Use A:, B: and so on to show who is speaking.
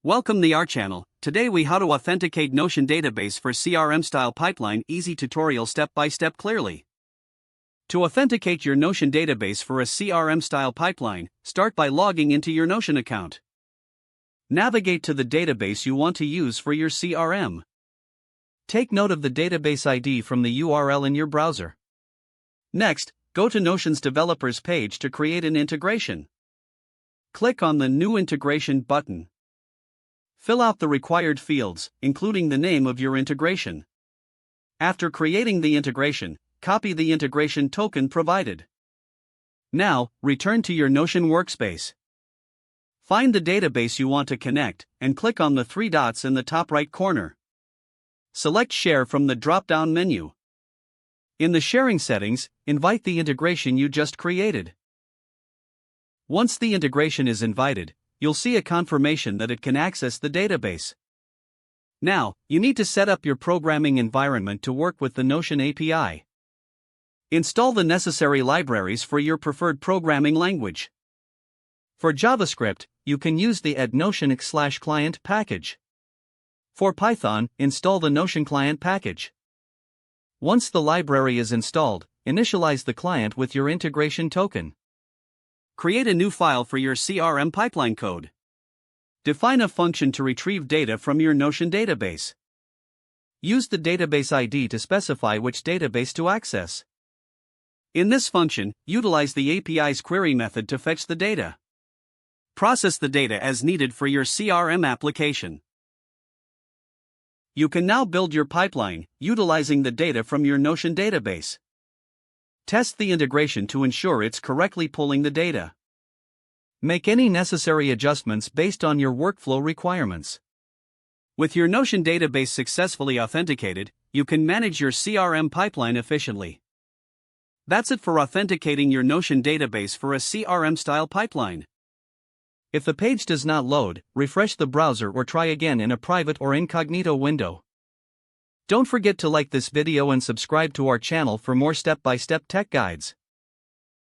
A: Welcome to our channel. Today we how to authenticate Notion database for CRM-style pipeline. Easy tutorial step-by-step clearly. To authenticate your Notion database for a CRM-style pipeline, start by logging into your Notion account. Navigate to the database you want to use for your CRM. Take note of the database ID from the URL in your browser. Next, go to Notion's developers page to create an integration. Click on the New Integration button. Fill out the required fields, including the name of your integration. After creating the integration, copy the integration token provided. Now, return to your Notion workspace. Find the database you want to connect, and click on the three dots in the top right corner. Select Share from the drop-down menu. In the sharing settings, invite the integration you just created. Once the integration is invited, you'll see a confirmation that it can access the database. Now, you need to set up your programming environment to work with the Notion API. Install the necessary libraries for your preferred programming language. For JavaScript, you can use the add Notion /client package. For Python, install the Notion client package. Once the library is installed, initialize the client with your integration token. Create a new file for your CRM pipeline code. Define a function to retrieve data from your Notion database. Use the database ID to specify which database to access. In this function, utilize the API's query method to fetch the data. Process the data as needed for your CRM application. You can now build your pipeline, utilizing the data from your Notion database. Test the integration to ensure it's correctly pulling the data. Make any necessary adjustments based on your workflow requirements. With your Notion database successfully authenticated, you can manage your CRM pipeline efficiently. That's it for authenticating your Notion database for a CRM-style pipeline. If the page does not load, refresh the browser or try again in a private or incognito window. Don't forget to like this video and subscribe to our channel for more step-by-step tech guides.